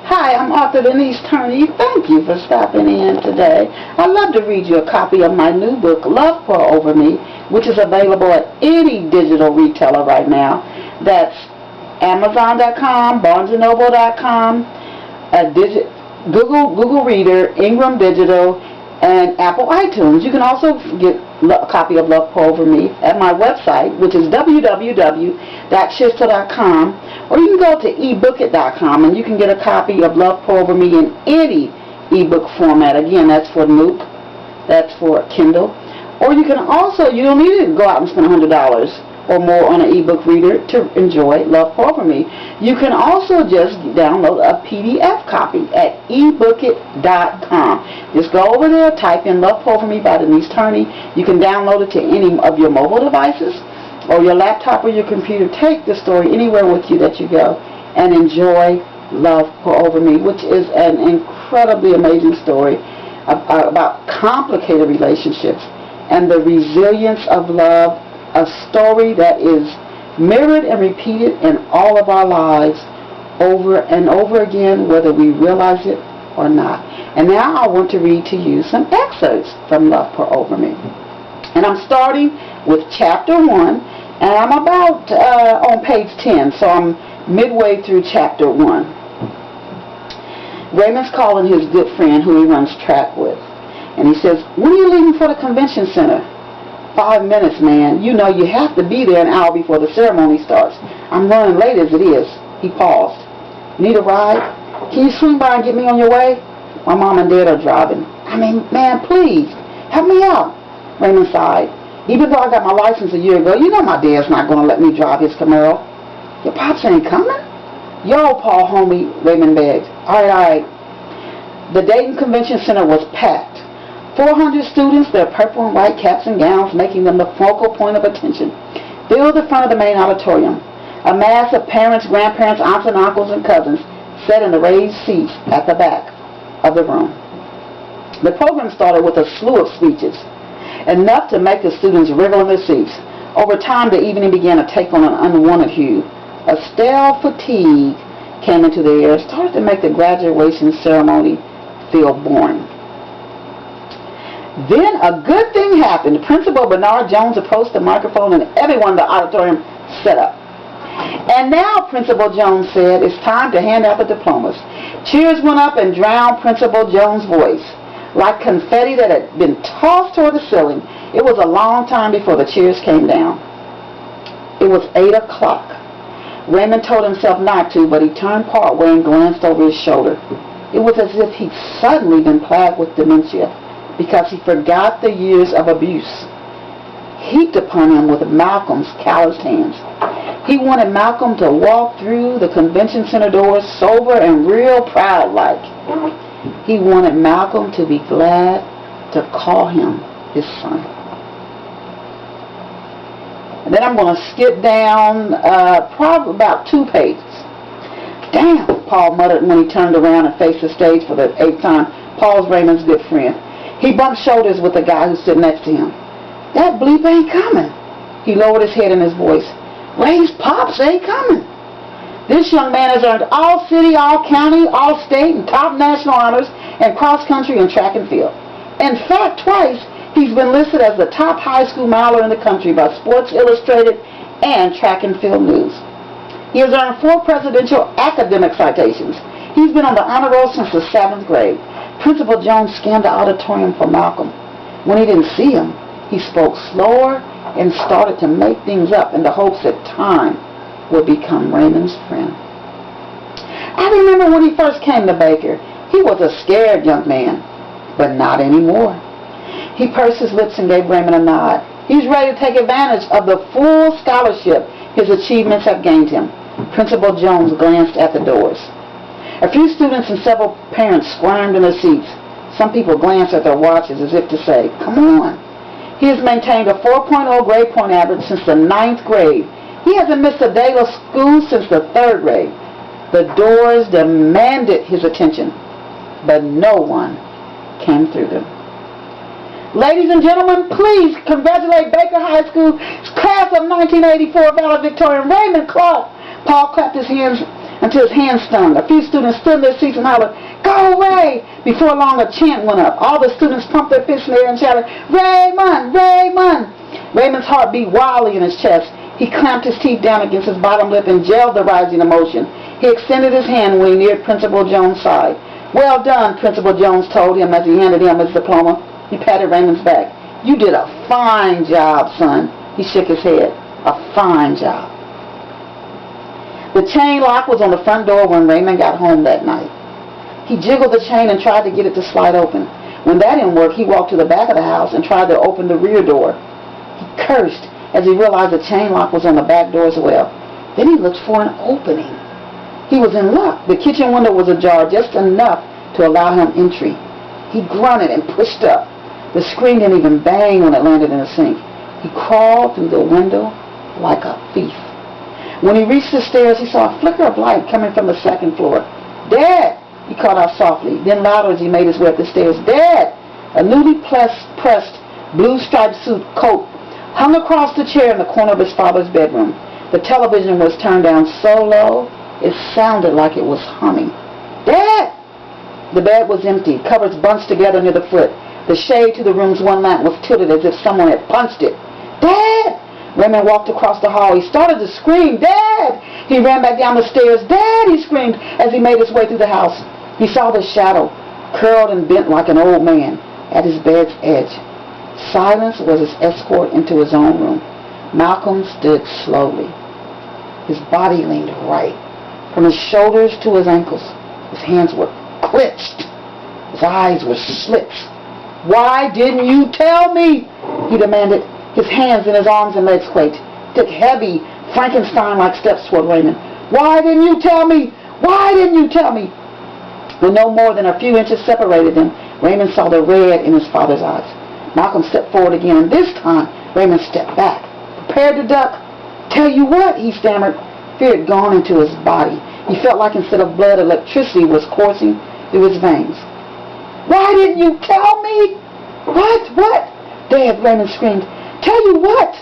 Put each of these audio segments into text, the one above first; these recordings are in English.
Hi, I'm author Denise Turney. Thank you for stopping in today. I'd love to read you a copy of my new book, Love Pour Over Me, which is available at any digital retailer right now. That's Amazon.com, BarnesandNoble.com, Google Reader, Ingram Digital, and Apple iTunes. You can also get a copy of Love Pour Over Me at my website, which is www.shisto.com, or you can go to ebookit.com and you can get a copy of Love Pour Over Me in any ebook format. Again, that's for Nook, that's for Kindle. Or you can also, you don't need to go out and spend $100 or more on an ebook reader to enjoy Love Pour Over Me. You can also just download a PDF copy at ebookit.com. Just go over there, type in Love Pour Over Me by Denise Turney. You can download it to any of your mobile devices or your laptop or your computer. Take the story anywhere with you that you go and enjoy Love Pour Over Me, which is an incredibly amazing story about complicated relationships and the resilience of love. A story that is mirrored and repeated in all of our lives over and over again, whether we realize it or not. And now I want to read to you some excerpts from Love Pour Over Me. And I'm starting with chapter 1, and I'm about on page 10, so I'm midway through chapter 1. Raymond's calling his good friend who he runs track with, and he says, "When are you leaving for the convention center?" 5 minutes, man. You know you have to be there an hour before the ceremony starts. I'm running late as it is. He paused. Need a ride? Can you swing by and get me on your way? My mom and dad are driving. I mean, man, please, help me out. Raymond sighed. Even though I got my license a year ago, you know my dad's not going to let me drive his Camaro. Your pops ain't coming? Yo, Paul, homie, Raymond begged. All right. The Dayton Convention Center was packed. 400 students, their purple and white caps and gowns making them the focal point of attention, filled the front of the main auditorium. A mass of parents, grandparents, aunts and uncles and cousins sat in the raised seats at the back of the room. The program started with a slew of speeches, enough to make the students wriggle in their seats. Over time, the evening began to take on an unwanted hue. A stale fatigue came into the air, started to make the graduation ceremony feel boring. Then a good thing happened. Principal Bernard Jones approached the microphone and everyone in the auditorium sat up. And now, Principal Jones said, it's time to hand out the diplomas. Cheers went up and drowned Principal Jones' voice. Like confetti that had been tossed toward the ceiling, it was a long time before the cheers came down. It was 8 o'clock. Raymond told himself not to, but he turned partway and glanced over his shoulder. It was as if he'd suddenly been plagued with dementia, because he forgot the years of abuse heaped upon him with Malcolm's calloused hands. He wanted Malcolm to walk through the convention center doors sober and real proud-like. He wanted Malcolm to be glad to call him his son. And then I'm going to skip down probably about 2 pages. Damn, Paul muttered when he turned around and faced the stage for the 8th time. Paul's Raymond's good friend. He bumped shoulders with the guy who stood next to him. That bleep ain't coming. He lowered his head in his voice. Ray's pops ain't coming. This young man has earned all city, all county, all state, and top national honors in cross country and track and field. In fact, twice he's been listed as the top high school miler in the country by Sports Illustrated and Track and Field News. He has earned 4 presidential academic citations. He's been on the honor roll since the 7th grade. Principal Jones scanned the auditorium for Malcolm. When he didn't see him, he spoke slower and started to make things up in the hopes that time would become Raymond's friend. I remember when he first came to Baker. He was a scared young man, but not anymore. He pursed his lips and gave Raymond a nod. He's ready to take advantage of the full scholarship his achievements have gained him. Principal Jones glanced at the doors. A few students and several parents squirmed in their seats. Some people glanced at their watches as if to say, come on. He has maintained a 4.0 grade point average since the 9th grade. He hasn't missed a day of school since the 3rd grade. The doors demanded his attention, but no one came through them. Ladies and gentlemen, please congratulate Baker High School class of 1984 valedictorian Raymond Clark. Paul clapped his hands and until his hand stung. A few students stood in their seats and hollered, "Go away!" Before long, a chant went up. All the students pumped their fists in the air and shouted, "Raymond! Raymond!" Raymond's heart beat wildly in his chest. He clamped his teeth down against his bottom lip and gelled the rising emotion. He extended his hand when he neared Principal Jones' side. "Well done," Principal Jones told him as he handed him his diploma. He patted Raymond's back. "You did a fine job, son." He shook his head. "A fine job." The chain lock was on the front door when Raymond got home that night. He jiggled the chain and tried to get it to slide open. When that didn't work, he walked to the back of the house and tried to open the rear door. He cursed as he realized the chain lock was on the back door as well. Then he looked for an opening. He was in luck. The kitchen window was ajar just enough to allow him entry. He grunted and pushed up. The screen didn't even bang when it landed in the sink. He crawled through the window like a thief. When he reached the stairs, he saw a flicker of light coming from the second floor. "Dad!" he called out softly, then louder as he made his way up the stairs. "Dad!" A newly pressed blue striped suit coat hung across the chair in the corner of his father's bedroom. The television was turned down so low, it sounded like it was humming. "Dad!" The bed was empty, covers bunched together near the foot. The shade to the room's one lamp was tilted as if someone had punched it. "Dad!" Raymond walked across the hall. He started to scream, "Dad!" He ran back down the stairs. "Dad!" he screamed as he made his way through the house. He saw the shadow, curled and bent like an old man, at his bed's edge. Silence was his escort into his own room. Malcolm stood slowly. His body leaned right, from his shoulders to his ankles. His hands were clenched. His eyes were slits. "Why didn't you tell me?" he demanded. His hands and his arms and legs quaked. He took heavy, Frankenstein-like steps toward Raymond. "Why didn't you tell me? Why didn't you tell me?" When no more than a few inches separated them, Raymond saw the red in his father's eyes. Malcolm stepped forward again, and this time Raymond stepped back, prepared to duck. "Tell you what," he stammered. Fear had gone into his body. He felt like instead of blood, electricity was coursing through his veins. "Why didn't you tell me?" What? Dad, Raymond screamed. "Tell you what?"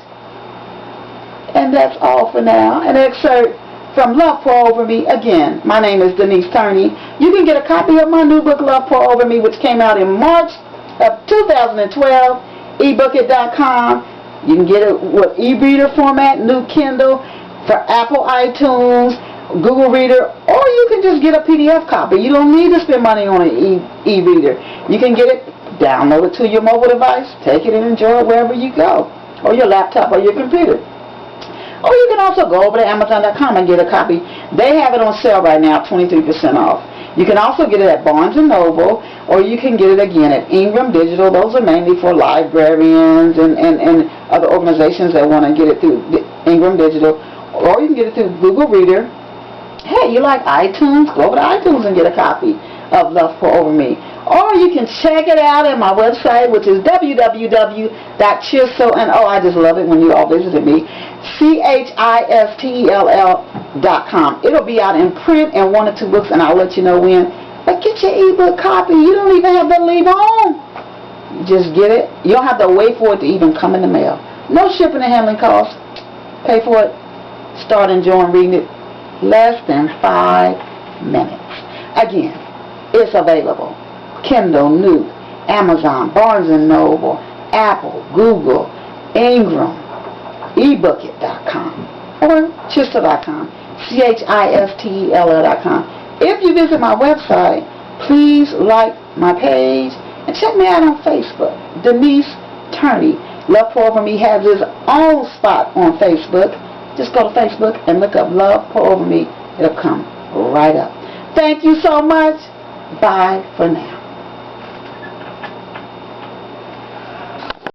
And that's all for now. An excerpt from Love Pour Over Me. Again, my name is Denise Turney. You can get a copy of my new book, Love Pour Over Me, which came out in March of 2012, ebookit.com. You can get it with e-reader format, new Kindle, for Apple iTunes, Google Reader, or you can just get a PDF copy. You don't need to spend money on an e-reader. You can get it, download it to your mobile device, take it and enjoy it wherever you go, or your laptop or your computer. Or you can also go over to Amazon.com and get a copy. They have it on sale right now, 23% off. You can also get it at Barnes & Noble, or you can get it again at Ingram Digital. Those are mainly for librarians and other organizations that want to get it through Ingram Digital. Or you can get it through Google Reader. Hey, you like iTunes? Go over to iTunes and get a copy of Love Pour Over Me. Or you can check it out at my website, which is www.chistell, and I just love it when you all visited me, chistell.com. It'll be out in print and 1 or 2 books, and I'll let you know when. But get your ebook copy. You don't even have to leave home. Just get it. You don't have to wait for it to even come in the mail. No shipping and handling costs. Pay for it. Start enjoying reading it. Less than 5 minutes. Again, it's available. Kindle, Nook, Amazon, Barnes & Noble, Apple, Google, Ingram, ebookit.com, or chistell.com, chistell.com. If you visit my website, please like my page and check me out on Facebook. Denise Turney. Love Pour Over Me has his own spot on Facebook. Just go to Facebook and look up Love Pour Over Me. It'll come right up. Thank you so much. Bye for now.